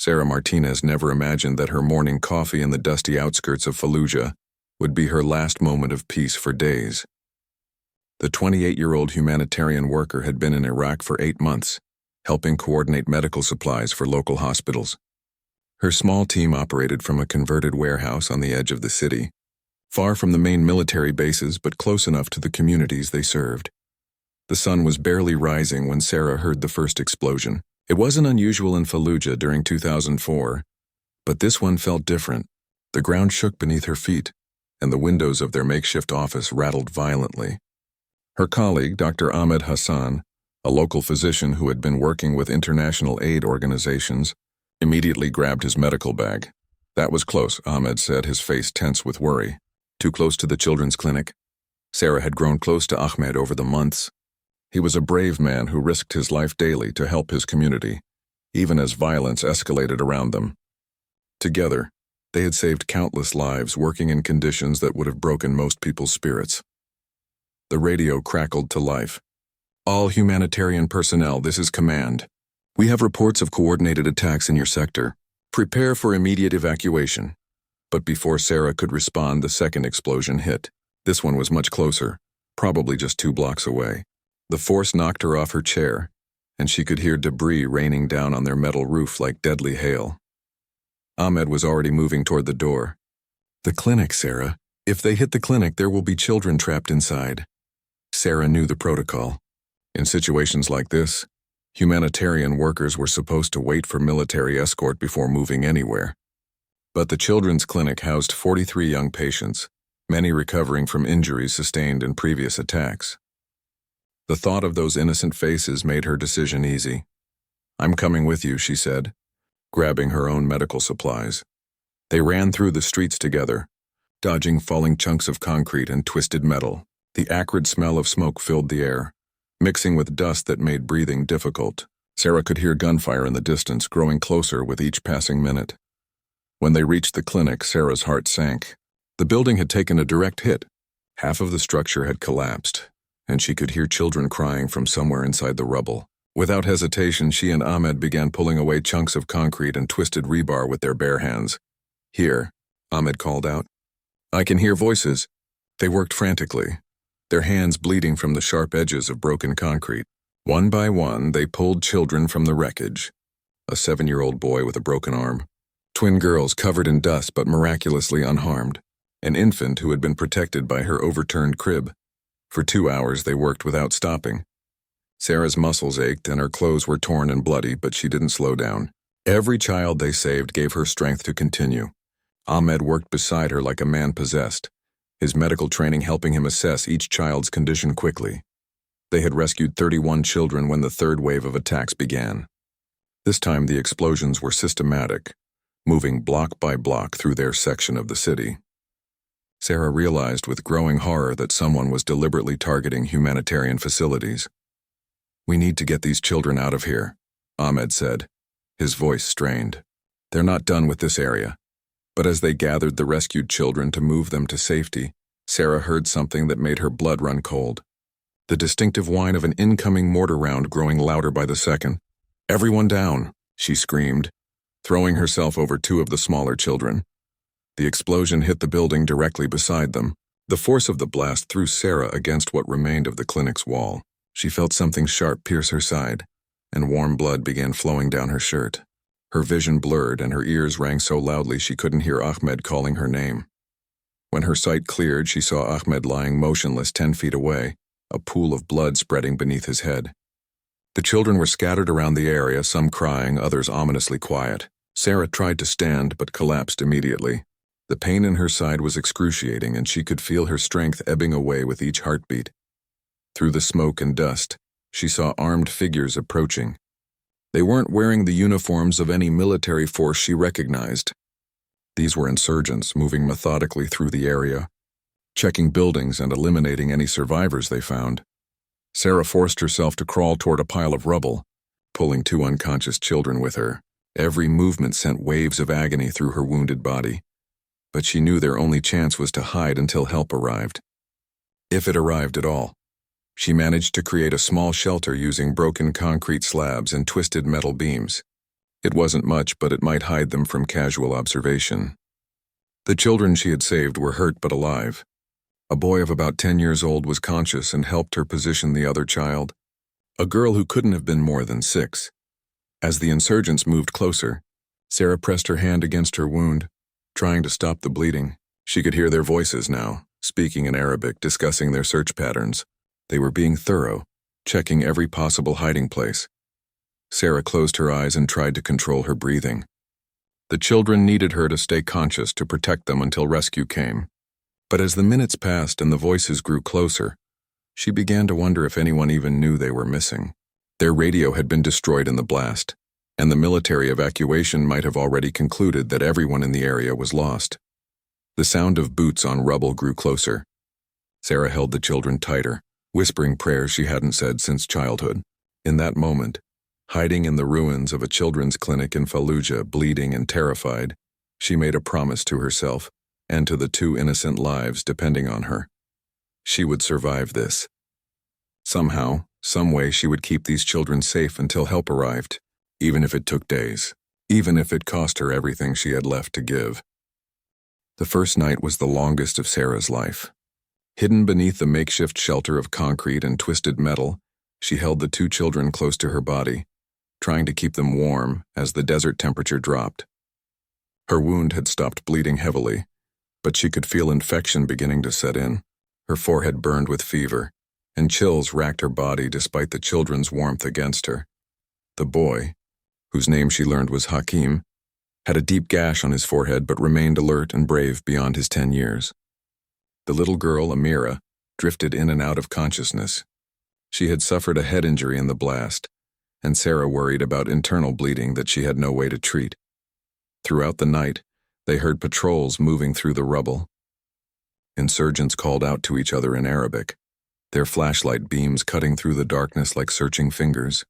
Sarah Martinez never imagined that her morning coffee in the dusty outskirts of Fallujah would be her last moment of peace for days. The 28-year-old humanitarian worker had been in Iraq for 8 months, helping coordinate medical supplies for local hospitals. Her small team operated from a converted warehouse on the edge of the city, far from the main military bases but close enough to the communities they served. The sun was barely rising when Sarah heard the first explosion. It wasn't unusual in Fallujah during 2004, but this one felt different. The ground shook beneath her feet, and the windows of their makeshift office rattled violently. Her colleague, Dr. Ahmed Hassan, a local physician who had been working with international aid organizations, immediately grabbed his medical bag. "That was close," Ahmed said, his face tense with worry. "Too close to the children's clinic?" Sarah had grown close to Ahmed over the months. He was a brave man who risked his life daily to help his community, even as violence escalated around them. Together, they had saved countless lives working in conditions that would have broken most people's spirits. The radio crackled to life. "All humanitarian personnel, this is command. We have reports of coordinated attacks in your sector. Prepare for immediate evacuation." But before Sarah could respond, the second explosion hit. This one was much closer, probably just 2 blocks away. The force knocked her off her chair, and she could hear debris raining down on their metal roof like deadly hail. Ahmed was already moving toward the door. "The clinic, Sarah. If they hit the clinic, there will be children trapped inside." Sarah knew the protocol. In situations like this, humanitarian workers were supposed to wait for military escort before moving anywhere. But the children's clinic housed 43 young patients, many recovering from injuries sustained in previous attacks. The thought of those innocent faces made her decision easy. "I'm coming with you," she said, grabbing her own medical supplies. They ran through the streets together, dodging falling chunks of concrete and twisted metal. The acrid smell of smoke filled the air, mixing with dust that made breathing difficult. Sarah could hear gunfire in the distance, growing closer with each passing minute. When they reached the clinic, Sarah's heart sank. The building had taken a direct hit. Half of the structure had collapsed, and she could hear children crying from somewhere inside the rubble. Without hesitation, she and Ahmed began pulling away chunks of concrete and twisted rebar with their bare hands. "Here," Ahmed called out. "I can hear voices." They worked frantically, their hands bleeding from the sharp edges of broken concrete. One by one, they pulled children from the wreckage. A 7-year-old boy with a broken arm, twin girls covered in dust but miraculously unharmed, an infant who had been protected by her overturned crib. For 2 hours, they worked without stopping. Sarah's muscles ached and her clothes were torn and bloody, but she didn't slow down. Every child they saved gave her strength to continue. Ahmed worked beside her like a man possessed, his medical training helping him assess each child's condition quickly. They had rescued 31 children when the third wave of attacks began. This time the explosions were systematic, moving block by block through their section of the city. Sarah realized with growing horror that someone was deliberately targeting humanitarian facilities. "We need to get these children out of here," Ahmed said, his voice strained. "They're not done with this area." But as they gathered the rescued children to move them to safety, Sarah heard something that made her blood run cold. The distinctive whine of an incoming mortar round growing louder by the second. "Everyone down," she screamed, throwing herself over 2 of the smaller children. The explosion hit the building directly beside them. The force of the blast threw Sarah against what remained of the clinic's wall. She felt something sharp pierce her side, and warm blood began flowing down her shirt. Her vision blurred and her ears rang so loudly she couldn't hear Ahmed calling her name. When her sight cleared, she saw Ahmed lying motionless 10 feet away, a pool of blood spreading beneath his head. The children were scattered around the area, some crying, others ominously quiet. Sarah tried to stand but collapsed immediately. The pain in her side was excruciating, and she could feel her strength ebbing away with each heartbeat. Through the smoke and dust, she saw armed figures approaching. They weren't wearing the uniforms of any military force she recognized. These were insurgents moving methodically through the area, checking buildings and eliminating any survivors they found. Sarah forced herself to crawl toward a pile of rubble, pulling 2 unconscious children with her. Every movement sent waves of agony through her wounded body. But she knew their only chance was to hide until help arrived. If it arrived at all. She managed to create a small shelter using broken concrete slabs and twisted metal beams. It wasn't much, but it might hide them from casual observation. The children she had saved were hurt but alive. A boy of about 10 years old was conscious and helped her position the other child, a girl who couldn't have been more than 6. As the insurgents moved closer, Sarah pressed her hand against her wound, trying to stop the bleeding. She could hear their voices now, speaking in Arabic, discussing their search patterns. They were being thorough, checking every possible hiding place. Sarah closed her eyes and tried to control her breathing. The children needed her to stay conscious to protect them until rescue came. But as the minutes passed and the voices grew closer, she began to wonder if anyone even knew they were missing. Their radio had been destroyed in the blast, and the military evacuation might have already concluded that everyone in the area was lost. The sound of boots on rubble grew closer. Sarah held the children tighter, whispering prayers she hadn't said since childhood. In that moment, hiding in the ruins of a children's clinic in Fallujah, bleeding and terrified, she made a promise to herself and to the 2 innocent lives depending on her. She would survive this. Somehow, some way she would keep these children safe until help arrived, even if it took days, even if it cost her everything she had left to give. The first night was the longest of Sarah's life. Hidden beneath the makeshift shelter of concrete and twisted metal, she held the 2 children close to her body, trying to keep them warm as the desert temperature dropped. Her wound had stopped bleeding heavily, but she could feel infection beginning to set in. Her forehead burned with fever, and chills racked her body despite the children's warmth against her. The boy, whose name she learned was Hakim, had a deep gash on his forehead but remained alert and brave beyond his 10 years. The little girl, Amira, drifted in and out of consciousness. She had suffered a head injury in the blast, and Sarah worried about internal bleeding that she had no way to treat. Throughout the night, they heard patrols moving through the rubble. Insurgents called out to each other in Arabic, their flashlight beams cutting through the darkness like searching fingers.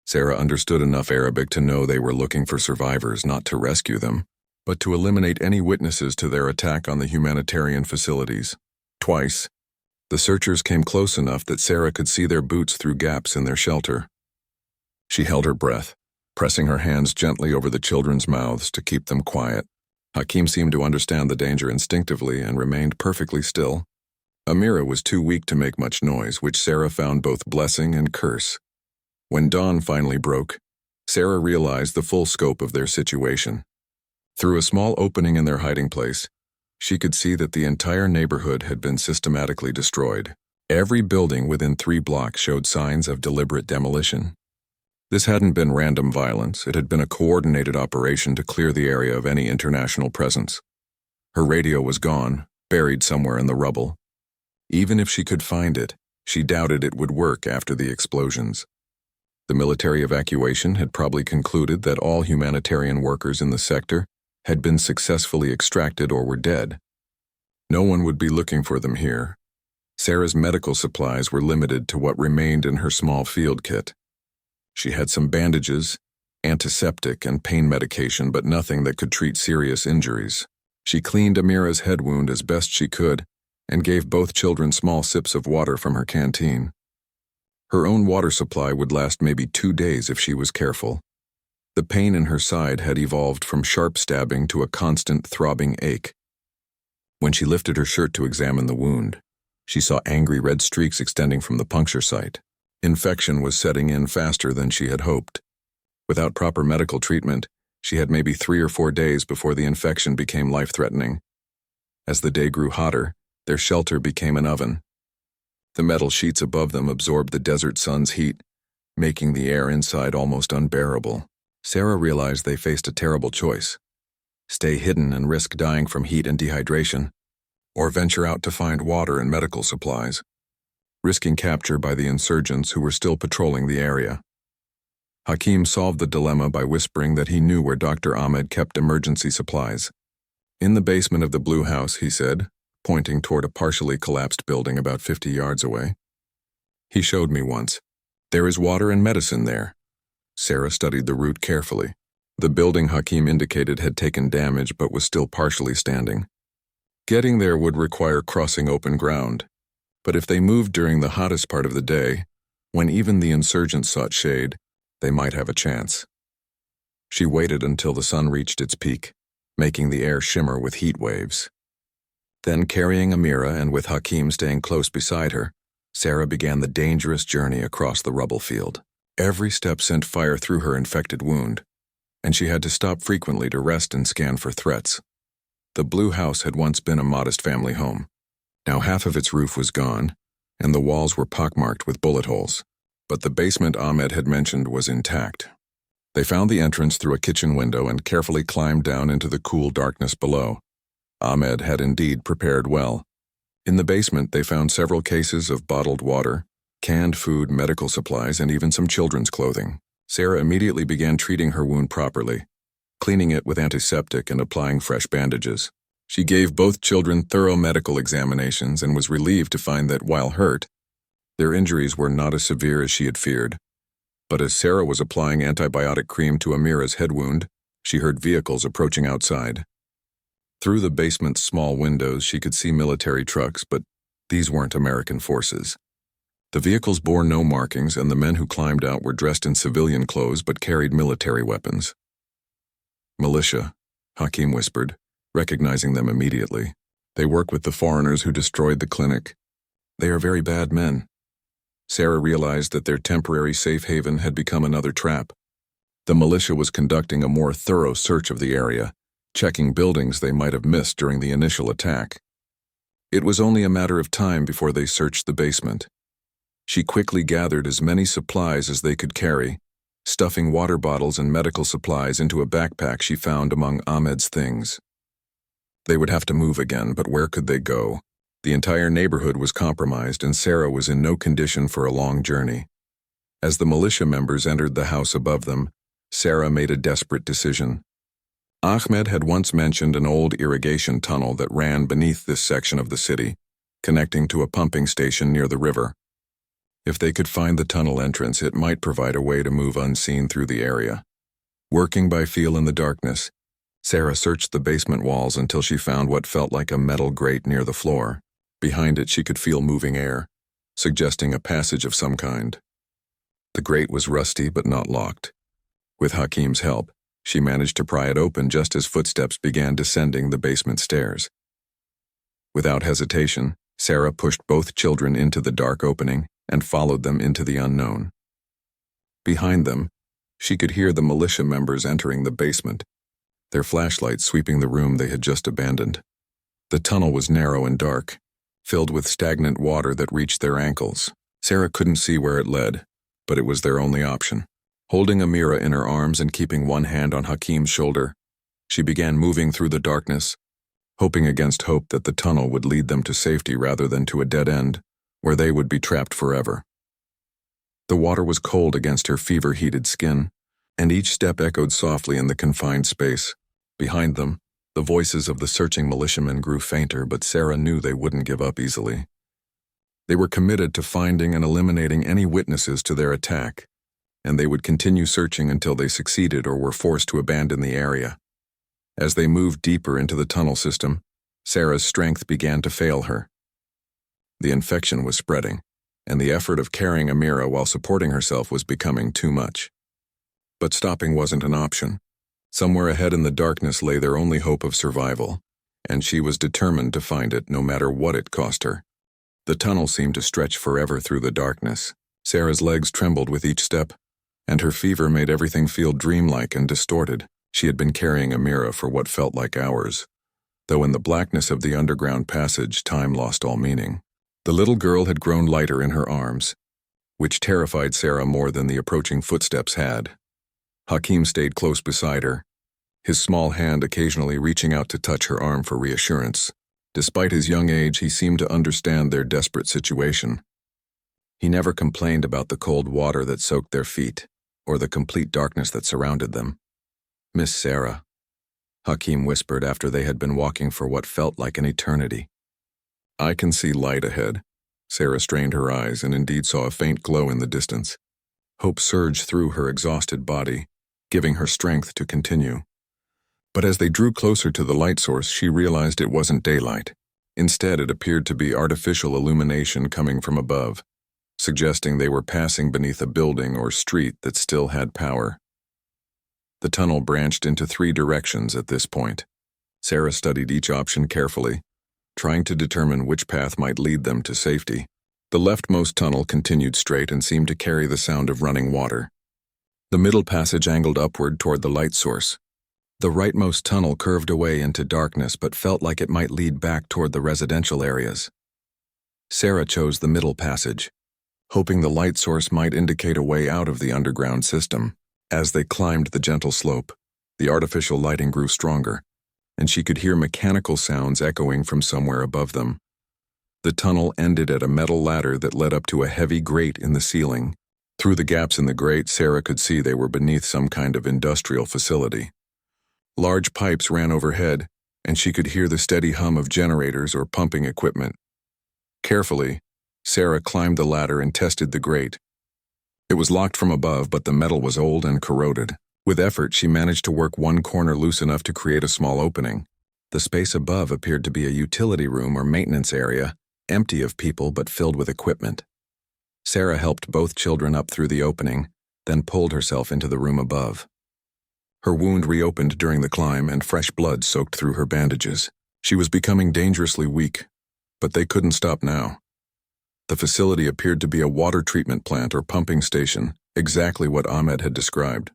Sarah understood enough Arabic to know they were looking for survivors, not to rescue them, but to eliminate any witnesses to their attack on the humanitarian facilities. Twice, the searchers came close enough that Sarah could see their boots through gaps in their shelter. She held her breath, pressing her hands gently over the children's mouths to keep them quiet. Hakim seemed to understand the danger instinctively and remained perfectly still. Amira was too weak to make much noise, which Sarah found both blessing and curse. When dawn finally broke, Sarah realized the full scope of their situation. Through a small opening in their hiding place, she could see that the entire neighborhood had been systematically destroyed. Every building within 3 blocks showed signs of deliberate demolition. This hadn't been random violence, it had been a coordinated operation to clear the area of any international presence. Her radio was gone, buried somewhere in the rubble. Even if she could find it, she doubted it would work after the explosions. The military evacuation had probably concluded that all humanitarian workers in the sector had been successfully extracted or were dead. No one would be looking for them here. Sarah's medical supplies were limited to what remained in her small field kit. She had some bandages, antiseptic, and pain medication, but nothing that could treat serious injuries. She cleaned Amira's head wound as best she could and gave both children small sips of water from her canteen. Her own water supply would last maybe 2 days if she was careful. The pain in her side had evolved from sharp stabbing to a constant throbbing ache. When she lifted her shirt to examine the wound, she saw angry red streaks extending from the puncture site. Infection was setting in faster than she had hoped. Without proper medical treatment, she had maybe 3 or 4 days before the infection became life-threatening. As the day grew hotter, their shelter became an oven. The metal sheets above them absorbed the desert sun's heat, making the air inside almost unbearable. Sarah realized they faced a terrible choice: stay hidden and risk dying from heat and dehydration, or venture out to find water and medical supplies, risking capture by the insurgents who were still patrolling the area. Hakim solved the dilemma by whispering that he knew where Dr. Ahmed kept emergency supplies. In the basement of the blue house, he said, pointing toward a partially collapsed building about 50 yards away. He showed me once. There is water and medicine there. Sarah studied the route carefully. The building Hakim indicated had taken damage but was still partially standing. Getting there would require crossing open ground, but if they moved during the hottest part of the day, when even the insurgents sought shade, they might have a chance. She waited until the sun reached its peak, making the air shimmer with heat waves. Then, carrying Amira and with Hakim staying close beside her, Sarah began the dangerous journey across the rubble field. Every step sent fire through her infected wound, and she had to stop frequently to rest and scan for threats. The blue house had once been a modest family home. Now half of its roof was gone, and the walls were pockmarked with bullet holes, but the basement Ahmed had mentioned was intact. They found the entrance through a kitchen window and carefully climbed down into the cool darkness below. Ahmed had indeed prepared well. In the basement, they found several cases of bottled water, canned food, medical supplies, and even some children's clothing. Sarah immediately began treating her wound properly, cleaning it with antiseptic and applying fresh bandages. She gave both children thorough medical examinations and was relieved to find that, while hurt, their injuries were not as severe as she had feared. But as Sarah was applying antibiotic cream to Amira's head wound, she heard vehicles approaching outside. Through the basement's small windows, she could see military trucks, but these weren't American forces. The vehicles bore no markings, and the men who climbed out were dressed in civilian clothes but carried military weapons. "Militia," Hakim whispered, recognizing them immediately. "They work with the foreigners who destroyed the clinic. They are very bad men." Sarah realized that their temporary safe haven had become another trap. The militia was conducting a more thorough search of the area, checking buildings they might have missed during the initial attack. It was only a matter of time before they searched the basement. She quickly gathered as many supplies as they could carry, stuffing water bottles and medical supplies into a backpack she found among Ahmed's things. They would have to move again, but where could they go? The entire neighborhood was compromised, and Sarah was in no condition for a long journey. As the militia members entered the house above them, Sarah made a desperate decision. Ahmed had once mentioned an old irrigation tunnel that ran beneath this section of the city, connecting to a pumping station near the river. If they could find the tunnel entrance, it might provide a way to move unseen through the area. Working by feel in the darkness, Sarah searched the basement walls until she found what felt like a metal grate near the floor. Behind it, she could feel moving air, suggesting a passage of some kind. The grate was rusty but not locked. With Hakim's help, she managed to pry it open just as footsteps began descending the basement stairs. Without hesitation, Sarah pushed both children into the dark opening and followed them into the unknown. Behind them, she could hear the militia members entering the basement, their flashlights sweeping the room they had just abandoned. The tunnel was narrow and dark, filled with stagnant water that reached their ankles. Sarah couldn't see where it led, but it was their only option. Holding Amira in her arms and keeping one hand on Hakim's shoulder, she began moving through the darkness, hoping against hope that the tunnel would lead them to safety rather than to a dead end, where they would be trapped forever. The water was cold against her fever-heated skin, and each step echoed softly in the confined space. Behind them, the voices of the searching militiamen grew fainter, but Sarah knew they wouldn't give up easily. They were committed to finding and eliminating any witnesses to their attack, and they would continue searching until they succeeded or were forced to abandon the area. As they moved deeper into the tunnel system, Sarah's strength began to fail her. The infection was spreading, and the effort of carrying Amira while supporting herself was becoming too much. But stopping wasn't an option. Somewhere ahead in the darkness lay their only hope of survival, and she was determined to find it no matter what it cost her. The tunnel seemed to stretch forever through the darkness. Sarah's legs trembled with each step, and her fever made everything feel dreamlike and distorted. She had been carrying Amira for what felt like hours, though in the blackness of the underground passage, time lost all meaning. The little girl had grown lighter in her arms, which terrified Sarah more than the approaching footsteps had. Hakim stayed close beside her, his small hand occasionally reaching out to touch her arm for reassurance. Despite his young age, he seemed to understand their desperate situation. He never complained about the cold water that soaked their feet, or the complete darkness that surrounded them. "Miss Sarah," Hakim whispered after they had been walking for what felt like an eternity. "I can see light ahead." Sarah strained her eyes and indeed saw a faint glow in the distance. Hope surged through her exhausted body, giving her strength to continue. But as they drew closer to the light source, she realized it wasn't daylight. Instead, it appeared to be artificial illumination coming from above, suggesting they were passing beneath a building or street that still had power. The tunnel branched into 3 directions at this point. Sarah studied each option carefully, trying to determine which path might lead them to safety. The leftmost tunnel continued straight and seemed to carry the sound of running water. The middle passage angled upward toward the light source. The rightmost tunnel curved away into darkness but felt like it might lead back toward the residential areas. Sarah chose the middle passage, hoping the light source might indicate a way out of the underground system. As they climbed the gentle slope, the artificial lighting grew stronger, and she could hear mechanical sounds echoing from somewhere above them. The tunnel ended at a metal ladder that led up to a heavy grate in the ceiling. Through the gaps in the grate, Sarah could see they were beneath some kind of industrial facility. Large pipes ran overhead, and she could hear the steady hum of generators or pumping equipment. Carefully, Sarah climbed the ladder and tested the grate. It was locked from above, but the metal was old and corroded. With effort, she managed to work one corner loose enough to create a small opening. The space above appeared to be a utility room or maintenance area, empty of people but filled with equipment. Sarah helped both children up through the opening, then pulled herself into the room above. Her wound reopened during the climb and fresh blood soaked through her bandages. She was becoming dangerously weak, but they couldn't stop now. The facility appeared to be a water treatment plant or pumping station, exactly what Ahmed had described.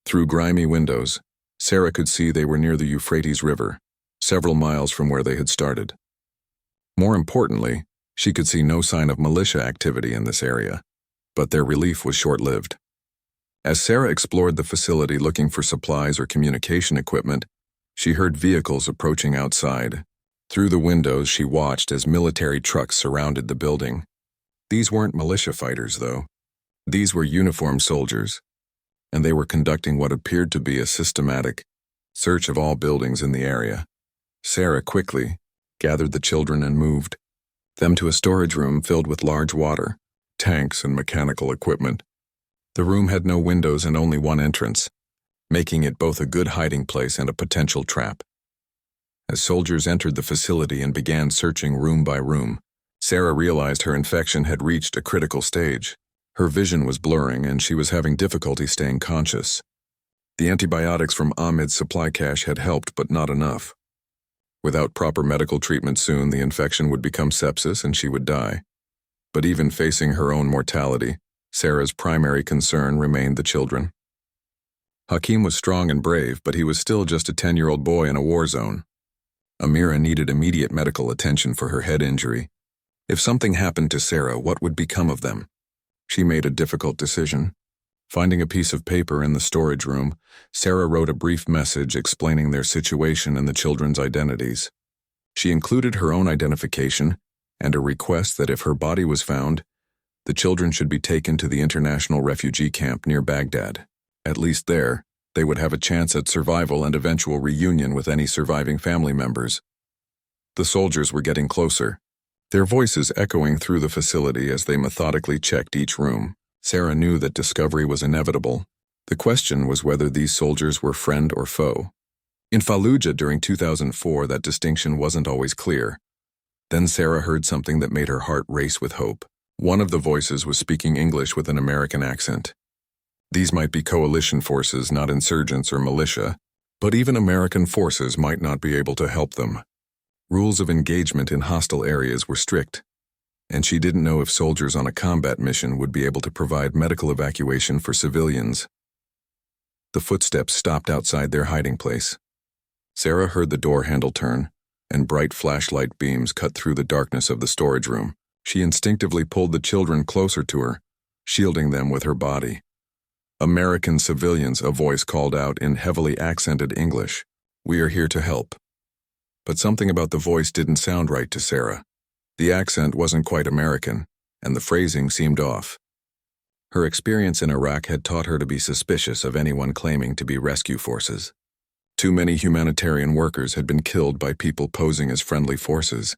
Through grimy windows, Sarah could see they were near the Euphrates River, several miles from where they had started. More importantly, she could see no sign of militia activity in this area, but their relief was short-lived. As Sarah explored the facility looking for supplies or communication equipment, she heard vehicles approaching outside. Through the windows, she watched as military trucks surrounded the building. These weren't militia fighters, though. These were uniformed soldiers, and they were conducting what appeared to be a systematic search of all buildings in the area. Sarah quickly gathered the children and moved them to a storage room filled with large water, tanks, and mechanical equipment. The room had no windows and only one entrance, making it both a good hiding place and a potential trap. As soldiers entered the facility and began searching room by room, Sarah realized her infection had reached a critical stage. Her vision was blurring and she was having difficulty staying conscious. The antibiotics from Ahmed's supply cache had helped, but not enough. Without proper medical treatment soon, the infection would become sepsis and she would die. But even facing her own mortality, Sarah's primary concern remained the children. Hakeem was strong and brave, but he was still just a 10-year-old boy in a war zone. Amira needed immediate medical attention for her head injury. If something happened to Sarah, what would become of them? She made a difficult decision. Finding a piece of paper in the storage room, Sarah wrote a brief message explaining their situation and the children's identities. She included her own identification and a request that if her body was found, the children should be taken to the international refugee camp near Baghdad. At least there, they would have a chance at survival and eventual reunion with any surviving family members. The soldiers were getting closer, their voices echoing through the facility as they methodically checked each room. Sarah knew that discovery was inevitable. The question was whether these soldiers were friend or foe. In Fallujah during 2004, that distinction wasn't always clear. Then Sarah heard something that made her heart race with hope. One of the voices was speaking English with an American accent. These might be coalition forces, not insurgents or militia, but even American forces might not be able to help them. Rules of engagement in hostile areas were strict, and she didn't know if soldiers on a combat mission would be able to provide medical evacuation for civilians. The footsteps stopped outside their hiding place. Sarah heard the door handle turn, and bright flashlight beams cut through the darkness of the storage room. She instinctively pulled the children closer to her, shielding them with her body. "American civilians," a voice called out in heavily accented English. "We are here to help." But something about the voice didn't sound right to Sarah. The accent wasn't quite American, and the phrasing seemed off. Her experience in Iraq had taught her to be suspicious of anyone claiming to be rescue forces. Too many humanitarian workers had been killed by people posing as friendly forces.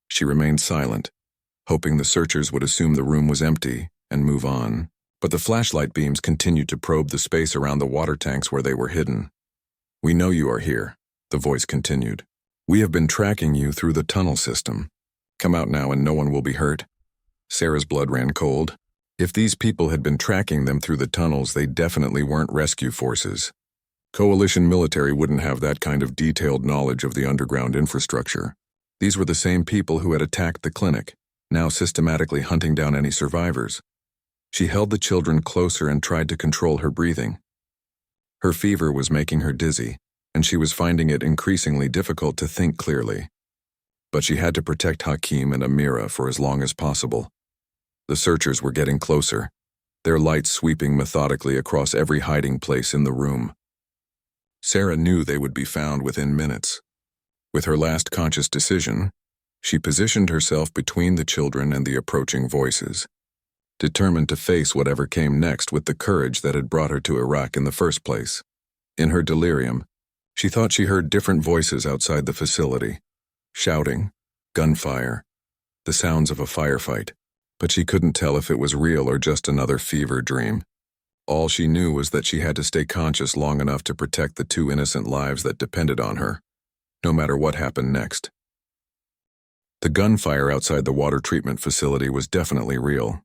She remained silent, hoping the searchers would assume the room was empty and move on. But the flashlight beams continued to probe the space around the water tanks where they were hidden. "We know you are here," the voice continued. "We have been tracking you through the tunnel system. Come out now and no one will be hurt." Sarah's blood ran cold. If these people had been tracking them through the tunnels, they definitely weren't rescue forces. Coalition military wouldn't have that kind of detailed knowledge of the underground infrastructure. These were the same people who had attacked the clinic, now systematically hunting down any survivors. She held the children closer and tried to control her breathing. Her fever was making her dizzy, and she was finding it increasingly difficult to think clearly. But she had to protect Hakim and Amira for as long as possible. The searchers were getting closer, their lights sweeping methodically across every hiding place in the room. Sarah knew they would be found within minutes. With her last conscious decision, she positioned herself between the children and the approaching voices, determined to face whatever came next with the courage that had brought her to Iraq in the first place. In her delirium, she thought she heard different voices outside the facility, shouting, gunfire, the sounds of a firefight, but she couldn't tell if it was real or just another fever dream. All she knew was that she had to stay conscious long enough to protect the two innocent lives that depended on her, no matter what happened next. The gunfire outside the water treatment facility was definitely real.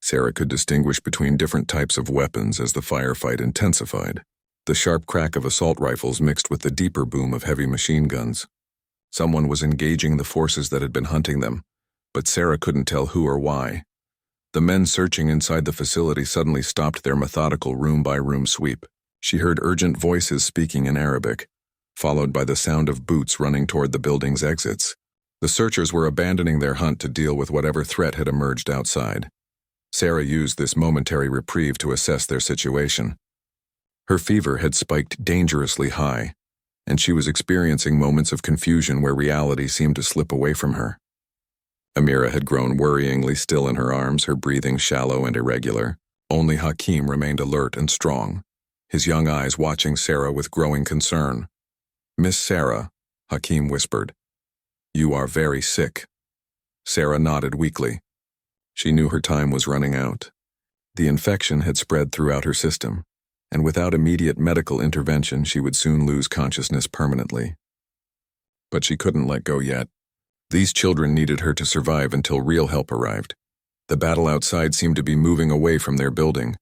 Sarah could distinguish between different types of weapons as the firefight intensified. The sharp crack of assault rifles mixed with the deeper boom of heavy machine guns. Someone was engaging the forces that had been hunting them, but Sarah couldn't tell who or why. The men searching inside the facility suddenly stopped their methodical room-by-room sweep. She heard urgent voices speaking in Arabic, followed by the sound of boots running toward the building's exits. The searchers were abandoning their hunt to deal with whatever threat had emerged outside. Sarah used this momentary reprieve to assess their situation. Her fever had spiked dangerously high, and she was experiencing moments of confusion where reality seemed to slip away from her. Amira had grown worryingly still in her arms, her breathing shallow and irregular. Only Hakim remained alert and strong, his young eyes watching Sarah with growing concern. "Miss Sarah," Hakim whispered, "you are very sick." Sarah nodded weakly. She knew her time was running out. The infection had spread throughout her system, and without immediate medical intervention she would soon lose consciousness permanently. But she couldn't let go yet. These children needed her to survive until real help arrived. The battle outside seemed to be moving away from their building.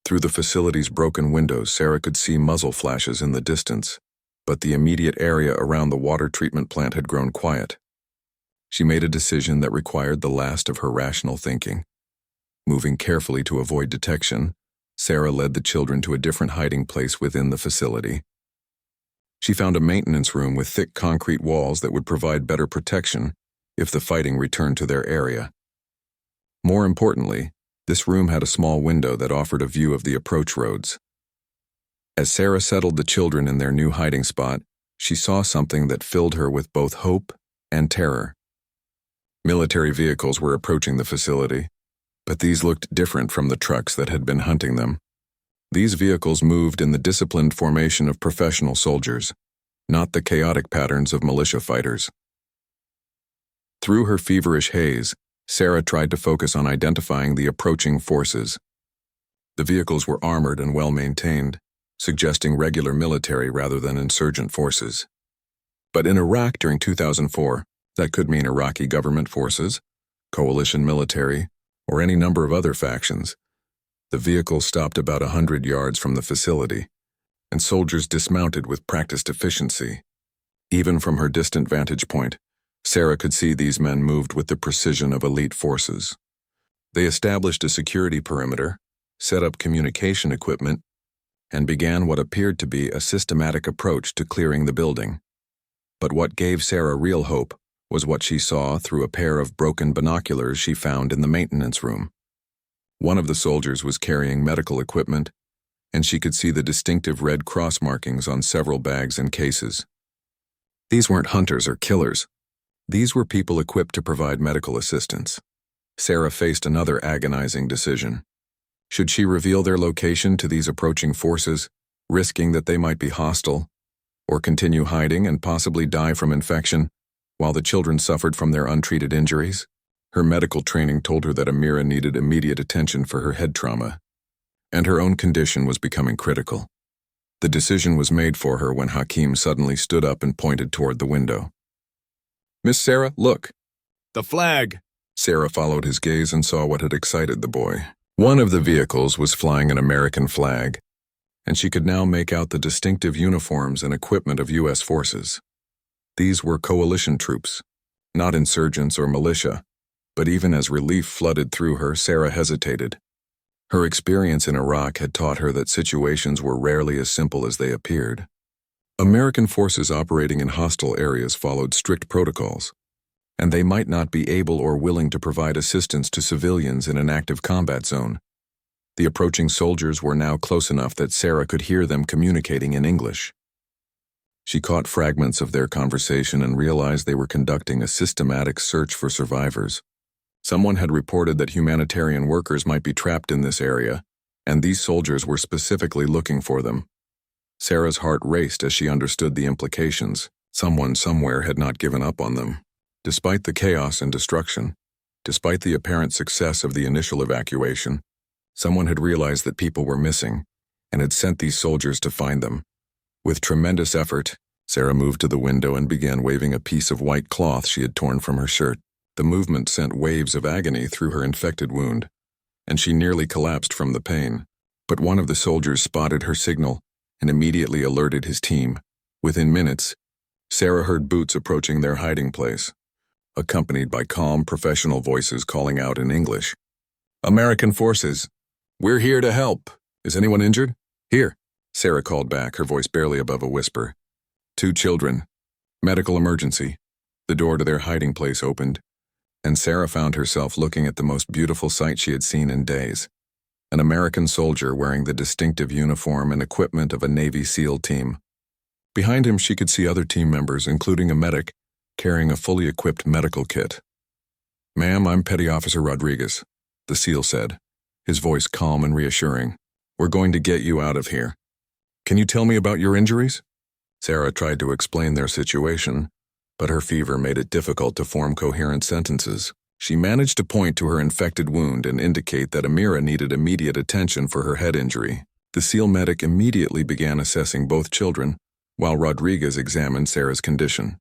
Through the facility's broken windows, Sarah could see muzzle flashes in the distance, but the immediate area around the water treatment plant had grown quiet. She made a decision that required the last of her rational thinking. Moving carefully to avoid detection, Sarah led the children to a different hiding place within the facility. She found a maintenance room with thick concrete walls that would provide better protection if the fighting returned to their area. More importantly, this room had a small window that offered a view of the approach roads. As Sarah settled the children in their new hiding spot, she saw something that filled her with both hope and terror. Military vehicles were approaching the facility, but these looked different from the trucks that had been hunting them. These vehicles moved in the disciplined formation of professional soldiers, not the chaotic patterns of militia fighters. Through her feverish haze, Sarah tried to focus on identifying the approaching forces. The vehicles were armored and well-maintained, suggesting regular military rather than insurgent forces. But in Iraq during 2004, that could mean Iraqi government forces, coalition military, or any number of other factions. The vehicle stopped about 100 yards from the facility, and soldiers dismounted with practiced efficiency. Even from her distant vantage point, Sarah could see these men moved with the precision of elite forces. They established a security perimeter, set up communication equipment, and began what appeared to be a systematic approach to clearing the building. But what gave Sarah real hope was what she saw through a pair of broken binoculars she found in the maintenance room. One of the soldiers was carrying medical equipment, and she could see the distinctive red cross markings on several bags and cases. These weren't hunters or killers. These were people equipped to provide medical assistance. Sarah faced another agonizing decision. Should she reveal their location to these approaching forces, risking that they might be hostile, or continue hiding and possibly die from infection, while the children suffered from their untreated injuries? Her medical training told her that Amira needed immediate attention for her head trauma, and her own condition was becoming critical. The decision was made for her when Hakim suddenly stood up and pointed toward the window. "Miss Sarah, look." "The flag!" Sarah followed his gaze and saw what had excited the boy. One of the vehicles was flying an American flag, and she could now make out the distinctive uniforms and equipment of U.S. forces. These were coalition troops, not insurgents or militia, but even as relief flooded through her, Sarah hesitated. Her experience in Iraq had taught her that situations were rarely as simple as they appeared. American forces operating in hostile areas followed strict protocols, and they might not be able or willing to provide assistance to civilians in an active combat zone. The approaching soldiers were now close enough that Sarah could hear them communicating in English. She caught fragments of their conversation and realized they were conducting a systematic search for survivors. Someone had reported that humanitarian workers might be trapped in this area, and these soldiers were specifically looking for them. Sarah's heart raced as she understood the implications. Someone somewhere had not given up on them. Despite the chaos and destruction, despite the apparent success of the initial evacuation, someone had realized that people were missing and had sent these soldiers to find them. With tremendous effort, Sarah moved to the window and began waving a piece of white cloth she had torn from her shirt. The movement sent waves of agony through her infected wound, and she nearly collapsed from the pain. But one of the soldiers spotted her signal and immediately alerted his team. Within minutes, Sarah heard boots approaching their hiding place, accompanied by calm, professional voices calling out in English. "American forces, we're here to help. Is anyone injured?" "Here," Sarah called back, her voice barely above a whisper. "2 children. Medical emergency." The door to their hiding place opened, and Sarah found herself looking at the most beautiful sight she had seen in days. An American soldier wearing the distinctive uniform and equipment of a Navy SEAL team. Behind him, she could see other team members, including a medic, carrying a fully equipped medical kit. "Ma'am, I'm Petty Officer Rodriguez," the SEAL said, his voice calm and reassuring. "We're going to get you out of here. Can you tell me about your injuries?" Sarah tried to explain their situation, but her fever made it difficult to form coherent sentences. She managed to point to her infected wound and indicate that Amira needed immediate attention for her head injury. The SEAL medic immediately began assessing both children, while Rodriguez examined Sarah's condition.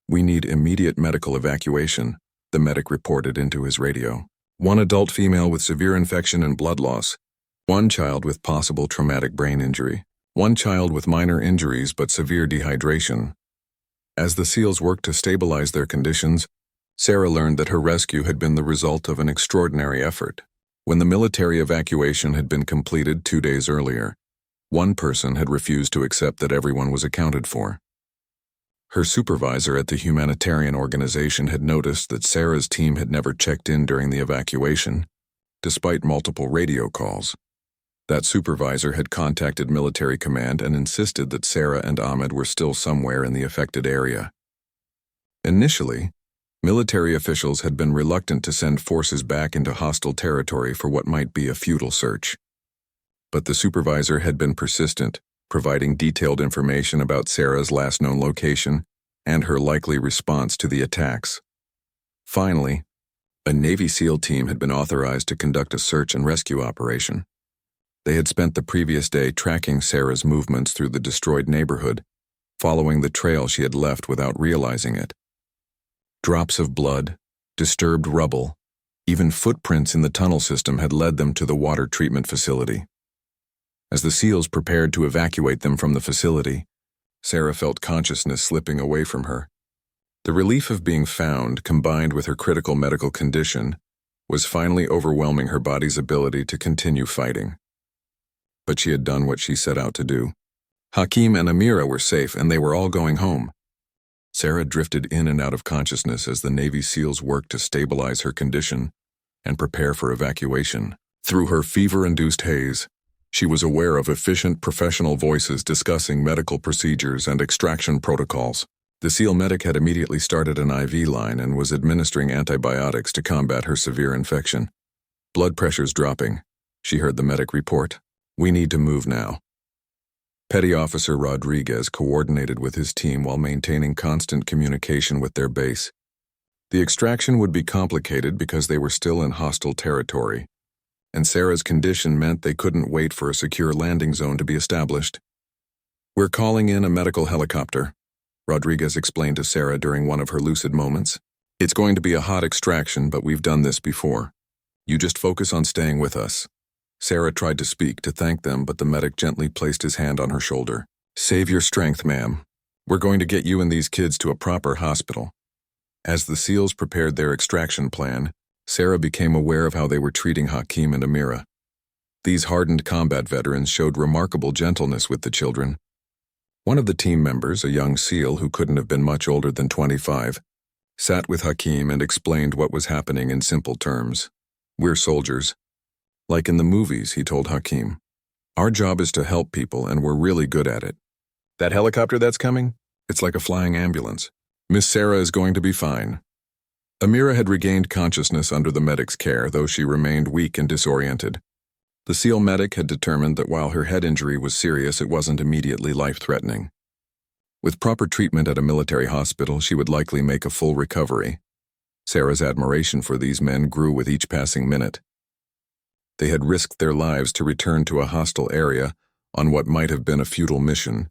"We need immediate medical evacuation," the medic reported into his radio. "1 adult female with severe infection and blood loss, 1 child with possible traumatic brain injury, 1 child with minor injuries but severe dehydration." As the SEALs worked to stabilize their conditions, Sarah learned that her rescue had been the result of an extraordinary effort. When the military evacuation had been completed 2 days earlier, one person had refused to accept that everyone was accounted for. Her supervisor at the humanitarian organization had noticed that Sarah's team had never checked in during the evacuation, despite multiple radio calls. That supervisor had contacted military command and insisted that Sarah and Ahmed were still somewhere in the affected area. Initially, military officials had been reluctant to send forces back into hostile territory for what might be a futile search. But the supervisor had been persistent, providing detailed information about Sarah's last known location and her likely response to the attacks. Finally, a Navy SEAL team had been authorized to conduct a search and rescue operation. They had spent the previous day tracking Sarah's movements through the destroyed neighborhood, following the trail she had left without realizing it. Drops of blood, disturbed rubble, even footprints in the tunnel system had led them to the water treatment facility. As the SEALs prepared to evacuate them from the facility, Sarah felt consciousness slipping away from her. The relief of being found, combined with her critical medical condition, was finally overwhelming her body's ability to continue fighting. But she had done what she set out to do. Hakeem and Amira were safe, and they were all going home. Sarah drifted in and out of consciousness as the Navy SEALs worked to stabilize her condition and prepare for evacuation. Through her fever-induced haze, she was aware of efficient professional voices discussing medical procedures and extraction protocols. The SEAL medic had immediately started an IV line and was administering antibiotics to combat her severe infection. "Blood pressure's dropping," she heard the medic report. "We need to move now." Petty Officer Rodriguez coordinated with his team while maintaining constant communication with their base. The extraction would be complicated because they were still in hostile territory, and Sarah's condition meant they couldn't wait for a secure landing zone to be established. "We're calling in a medical helicopter," Rodriguez explained to Sarah during one of her lucid moments. "It's going to be a hot extraction, but we've done this before. You just focus on staying with us." Sarah tried to speak to thank them, but the medic gently placed his hand on her shoulder. "Save your strength, ma'am. We're going to get you and these kids to a proper hospital." As the SEALs prepared their extraction plan, Sarah became aware of how they were treating Hakeem and Amira. These hardened combat veterans showed remarkable gentleness with the children. One of the team members, a young SEAL who couldn't have been much older than 25, sat with Hakeem and explained what was happening in simple terms. "We're soldiers. Like in the movies," he told Hakeem. "Our job is to help people, and we're really good at it. That helicopter that's coming? It's like a flying ambulance. Miss Sarah is going to be fine." Amira had regained consciousness under the medic's care, though she remained weak and disoriented. The SEAL medic had determined that while her head injury was serious, it wasn't immediately life-threatening. With proper treatment at a military hospital, she would likely make a full recovery. Sarah's admiration for these men grew with each passing minute. They had risked their lives to return to a hostile area on what might have been a futile mission.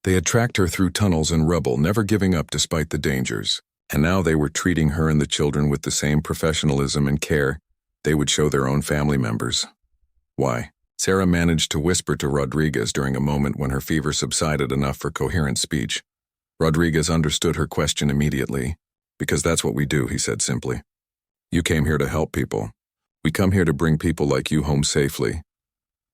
They had tracked her through tunnels and rubble, never giving up despite the dangers, and now they were treating her and the children with the same professionalism and care they would show their own family members. "Why?" Sarah managed to whisper to Rodriguez during a moment when her fever subsided enough for coherent speech. Rodriguez understood her question immediately. "Because that's what we do," he said simply. "You came here to help people. We come here to bring people like you home safely."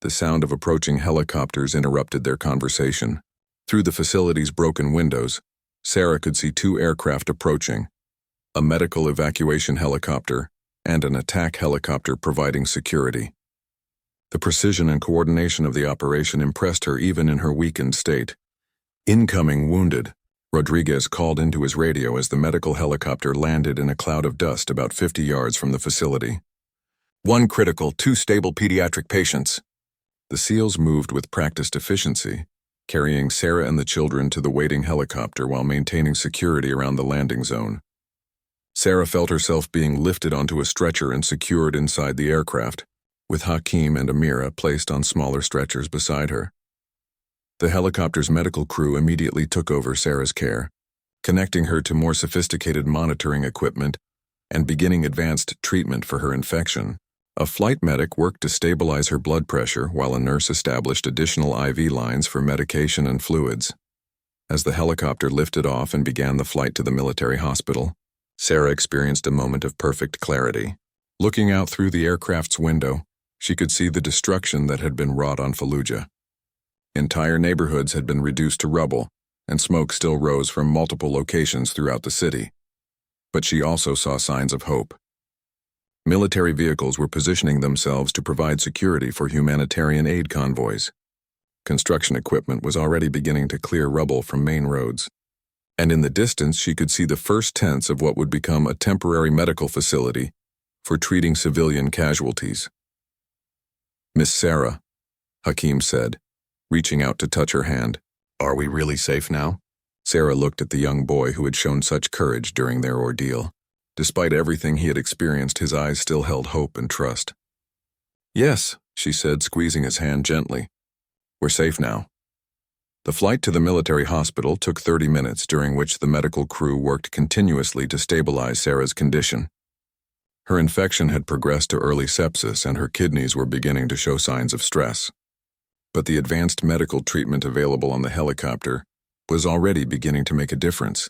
The sound of approaching helicopters interrupted their conversation. Through the facility's broken windows, Sarah could see two aircraft approaching, a medical evacuation helicopter and an attack helicopter providing security. The precision and coordination of the operation impressed her even in her weakened state. "Incoming wounded," Rodriguez called into his radio as the medical helicopter landed in a cloud of dust about 50 yards from the facility. "One critical, 2 stable pediatric patients." The SEALs moved with practiced efficiency, carrying Sarah and the children to the waiting helicopter while maintaining security around the landing zone. Sarah felt herself being lifted onto a stretcher and secured inside the aircraft, with Hakeem and Amira placed on smaller stretchers beside her. The helicopter's medical crew immediately took over Sarah's care, connecting her to more sophisticated monitoring equipment and beginning advanced treatment for her infection. A flight medic worked to stabilize her blood pressure while a nurse established additional IV lines for medication and fluids. As the helicopter lifted off and began the flight to the military hospital, Sarah experienced a moment of perfect clarity. Looking out through the aircraft's window, she could see the destruction that had been wrought on Fallujah. Entire neighborhoods had been reduced to rubble, and smoke still rose from multiple locations throughout the city. But she also saw signs of hope. Military vehicles were positioning themselves to provide security for humanitarian aid convoys. Construction equipment was already beginning to clear rubble from main roads. And in the distance, she could see the first tents of what would become a temporary medical facility for treating civilian casualties. "Miss Sarah," Hakeem said, reaching out to touch her hand. "Are we really safe now?" Sarah looked at the young boy who had shown such courage during their ordeal. Despite everything he had experienced, his eyes still held hope and trust. "Yes," she said, squeezing his hand gently. "We're safe now." The flight to the military hospital took 30 minutes, during which the medical crew worked continuously to stabilize Sarah's condition. Her infection had progressed to early sepsis, and her kidneys were beginning to show signs of stress. But the advanced medical treatment available on the helicopter was already beginning to make a difference.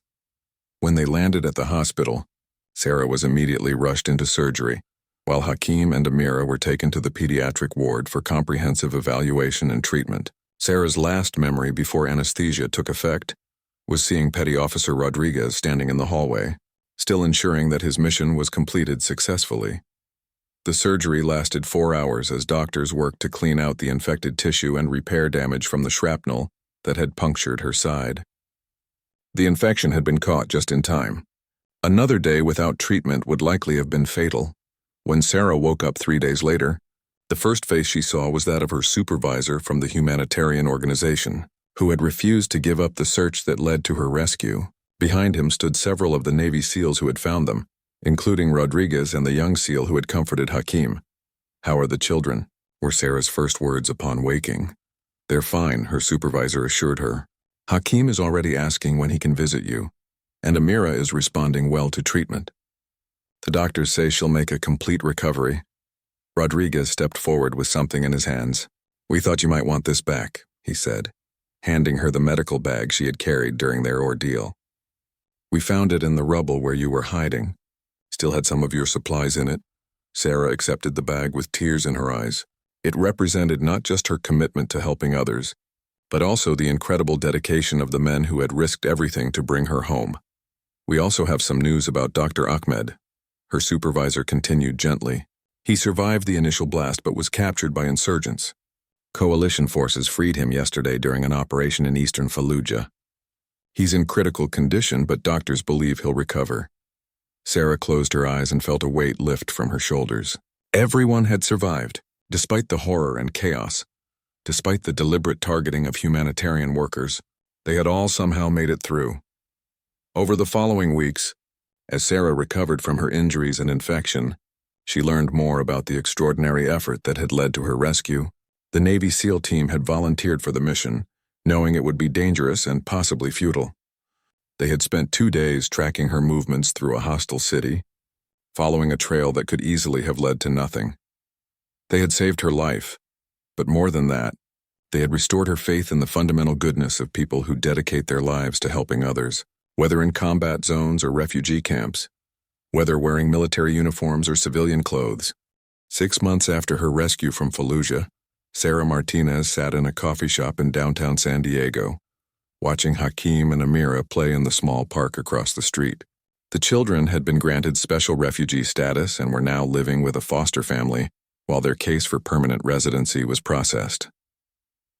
When they landed at the hospital, Sarah was immediately rushed into surgery, while Hakeem and Amira were taken to the pediatric ward for comprehensive evaluation and treatment. Sarah's last memory before anesthesia took effect was seeing Petty Officer Rodriguez standing in the hallway, still ensuring that his mission was completed successfully. The surgery lasted 4 hours as doctors worked to clean out the infected tissue and repair damage from the shrapnel that had punctured her side. The infection had been caught just in time. Another day without treatment would likely have been fatal. When Sarah woke up 3 days later, the first face she saw was that of her supervisor from the humanitarian organization, who had refused to give up the search that led to her rescue. Behind him stood several of the Navy SEALs who had found them, including Rodriguez and the young SEAL who had comforted Hakeem. "How are the children?" were Sarah's first words upon waking. "They're fine," her supervisor assured her. "Hakeem is already asking when he can visit you, and Amira is responding well to treatment. The doctors say she'll make a complete recovery." Rodriguez stepped forward with something in his hands. "We thought you might want this back," he said, handing her the medical bag she had carried during their ordeal. "We found it in the rubble where you were hiding. Still had some of your supplies in it." Sarah accepted the bag with tears in her eyes. It represented not just her commitment to helping others, but also the incredible dedication of the men who had risked everything to bring her home. "We also have some news about Dr. Ahmed," her supervisor continued gently. "He survived the initial blast but was captured by insurgents. Coalition forces freed him yesterday during an operation in eastern Fallujah. He's in critical condition, but doctors believe he'll recover." Sarah closed her eyes and felt a weight lift from her shoulders. Everyone had survived, despite the horror and chaos. Despite the deliberate targeting of humanitarian workers, they had all somehow made it through. Over the following weeks, as Sarah recovered from her injuries and infection, she learned more about the extraordinary effort that had led to her rescue. The Navy SEAL team had volunteered for the mission, knowing it would be dangerous and possibly futile. They had spent 2 days tracking her movements through a hostile city, following a trail that could easily have led to nothing. They had saved her life, but more than that, they had restored her faith in the fundamental goodness of people who dedicate their lives to helping others, whether in combat zones or refugee camps, whether wearing military uniforms or civilian clothes. 6 months after her rescue from Fallujah, Sarah Martinez sat in a coffee shop in downtown San Diego, watching Hakeem and Amira play in the small park across the street. The children had been granted special refugee status and were now living with a foster family, while their case for permanent residency was processed.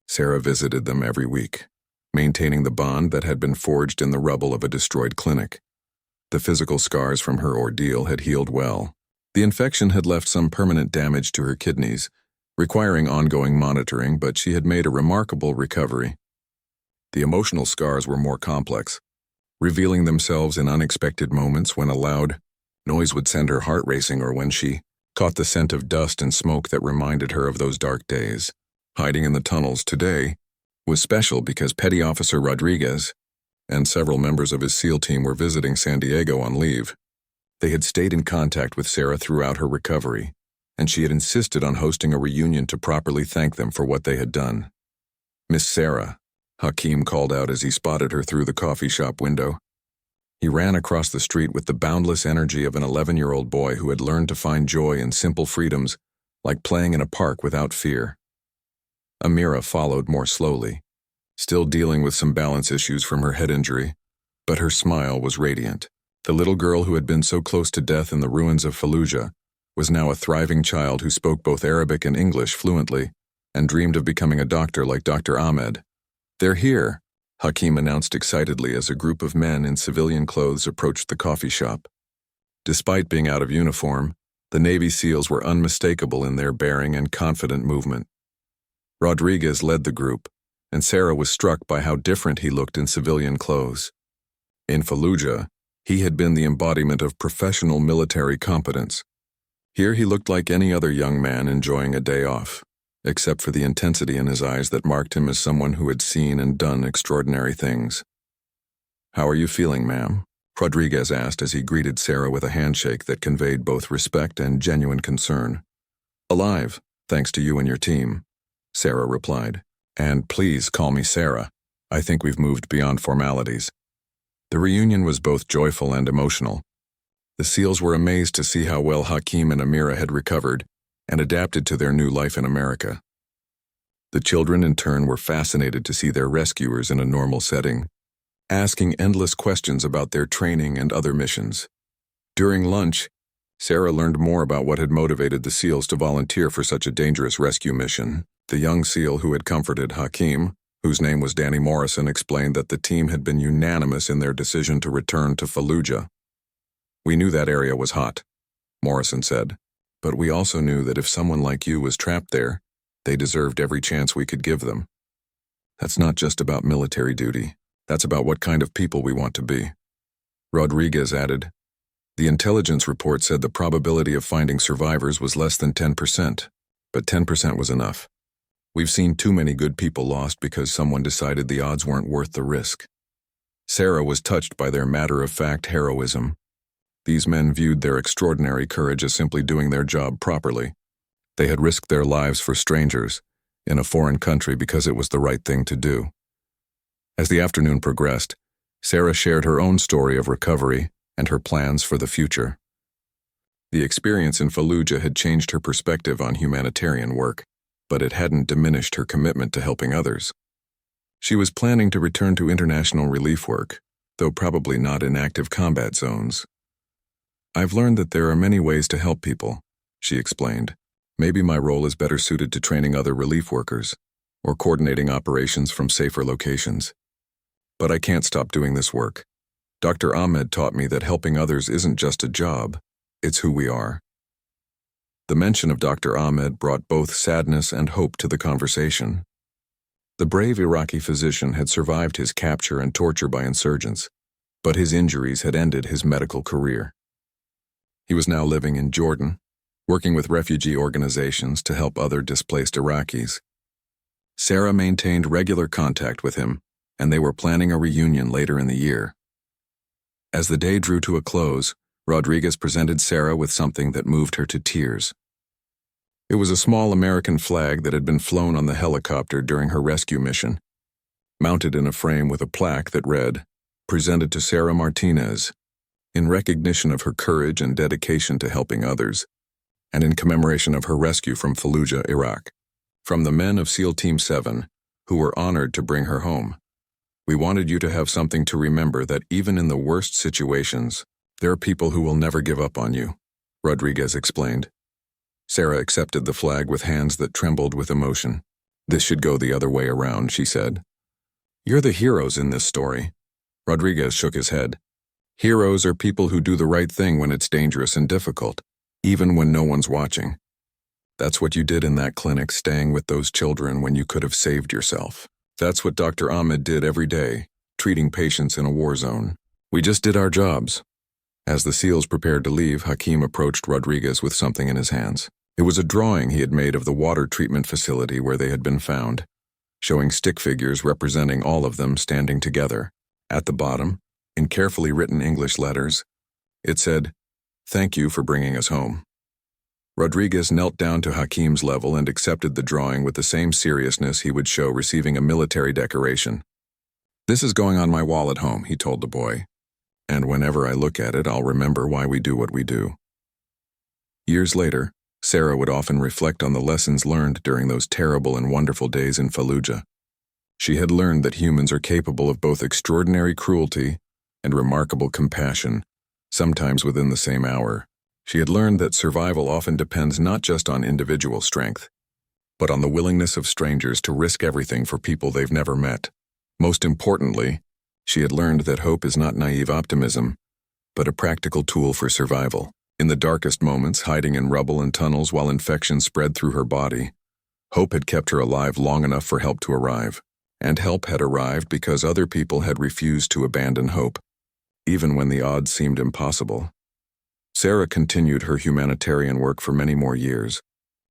Sarah visited them every week, maintaining the bond that had been forged in the rubble of a destroyed clinic. The physical scars from her ordeal had healed well. The infection had left some permanent damage to her kidneys, requiring ongoing monitoring, but she had made a remarkable recovery. The emotional scars were more complex, revealing themselves in unexpected moments when a loud noise would send her heart racing or when she caught the scent of dust and smoke that reminded her of those dark days. Hiding in the tunnels today was special because Petty Officer Rodriguez and several members of his SEAL team were visiting San Diego on leave. They had stayed in contact with Sarah throughout her recovery, and she had insisted on hosting a reunion to properly thank them for what they had done. "Miss Sarah," Hakeem called out as he spotted her through the coffee shop window. He ran across the street with the boundless energy of an 11-year-old boy who had learned to find joy in simple freedoms, like playing in a park without fear. Amira followed more slowly, still dealing with some balance issues from her head injury, but her smile was radiant. The little girl who had been so close to death in the ruins of Fallujah was now a thriving child who spoke both Arabic and English fluently and dreamed of becoming a doctor like Dr. Ahmed. "They're here," Hakeem announced excitedly as a group of men in civilian clothes approached the coffee shop. Despite being out of uniform, the Navy SEALs were unmistakable in their bearing and confident movement. Rodriguez led the group, and Sarah was struck by how different he looked in civilian clothes. In Fallujah, he had been the embodiment of professional military competence. Here he looked like any other young man enjoying a day off, except for the intensity in his eyes that marked him as someone who had seen and done extraordinary things. "How are you feeling, ma'am?" Rodriguez asked as he greeted Sarah with a handshake that conveyed both respect and genuine concern. "Alive, thanks to you and your team," Sarah replied. "And please call me Sarah. I think we've moved beyond formalities." The reunion was both joyful and emotional. The SEALs were amazed to see how well Hakeem and Amira had recovered and adapted to their new life in America. The children, in turn, were fascinated to see their rescuers in a normal setting, asking endless questions about their training and other missions. During lunch, Sarah learned more about what had motivated the SEALs to volunteer for such a dangerous rescue mission. The young SEAL who had comforted Hakeem, whose name was Danny Morrison, explained that the team had been unanimous in their decision to return to Fallujah. "We knew that area was hot," Morrison said, "but we also knew that if someone like you was trapped there, they deserved every chance we could give them. That's not just about military duty. That's about what kind of people we want to be." Rodriguez added, "The intelligence report said the probability of finding survivors was less than 10%, but 10% was enough. We've seen too many good people lost because someone decided the odds weren't worth the risk." Sarah was touched by their matter-of-fact heroism. These men viewed their extraordinary courage as simply doing their job properly. They had risked their lives for strangers in a foreign country because it was the right thing to do. As the afternoon progressed, Sarah shared her own story of recovery and her plans for the future. The experience in Fallujah had changed her perspective on humanitarian work, but it hadn't diminished her commitment to helping others. She was planning to return to international relief work, though probably not in active combat zones. "I've learned that there are many ways to help people," she explained. "Maybe my role is better suited to training other relief workers or coordinating operations from safer locations. But I can't stop doing this work. Dr. Ahmed taught me that helping others isn't just a job, it's who we are." The mention of Dr. Ahmed brought both sadness and hope to the conversation. The brave Iraqi physician had survived his capture and torture by insurgents, but his injuries had ended his medical career. He was now living in Jordan, working with refugee organizations to help other displaced Iraqis. Sarah maintained regular contact with him, and they were planning a reunion later in the year. As the day drew to a close, Rodriguez presented Sarah with something that moved her to tears. It was a small American flag that had been flown on the helicopter during her rescue mission, mounted in a frame with a plaque that read, "Presented to Sarah Martinez, in recognition of her courage and dedication to helping others, and in commemoration of her rescue from Fallujah, Iraq. From the men of SEAL Team 7, who were honored to bring her home. We wanted you to have something to remember that even in the worst situations, there are people who will never give up on you," Rodriguez explained. Sarah accepted the flag with hands that trembled with emotion. "This should go the other way around," she said. "You're the heroes in this story." Rodriguez shook his head. "Heroes are people who do the right thing when it's dangerous and difficult, even when no one's watching. That's what you did in that clinic, staying with those children when you could have saved yourself. That's what Dr. Ahmed did every day, treating patients in a war zone. We just did our jobs." As the SEALs prepared to leave, Hakim approached Rodriguez with something in his hands. It was a drawing he had made of the water treatment facility where they had been found, showing stick figures representing all of them standing together. At the bottom, in carefully written English letters, it said, "Thank you for bringing us home." Rodriguez knelt down to Hakim's level and accepted the drawing with the same seriousness he would show receiving a military decoration. "This is going on my wall at home," he told the boy. "And whenever I look at it, I'll remember why we do what we do." Years later, Sarah would often reflect on the lessons learned during those terrible and wonderful days in Fallujah. She had learned that humans are capable of both extraordinary cruelty and remarkable compassion, sometimes within the same hour. She had learned that survival often depends not just on individual strength, but on the willingness of strangers to risk everything for people they've never met. Most importantly, she had learned that hope is not naive optimism, but a practical tool for survival. In the darkest moments, hiding in rubble and tunnels while infection spread through her body, hope had kept her alive long enough for help to arrive. And help had arrived because other people had refused to abandon hope, even when the odds seemed impossible. Sarah continued her humanitarian work for many more years,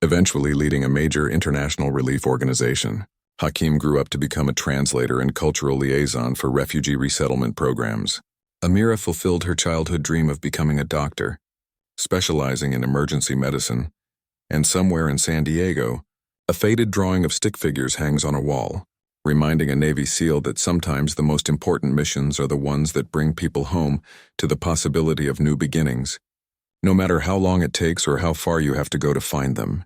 eventually leading a major international relief organization. Hakim grew up to become a translator and cultural liaison for refugee resettlement programs. Amira fulfilled her childhood dream of becoming a doctor, specializing in emergency medicine, and somewhere in San Diego, a faded drawing of stick figures hangs on a wall, reminding a Navy SEAL that sometimes the most important missions are the ones that bring people home to the possibility of new beginnings, no matter how long it takes or how far you have to go to find them.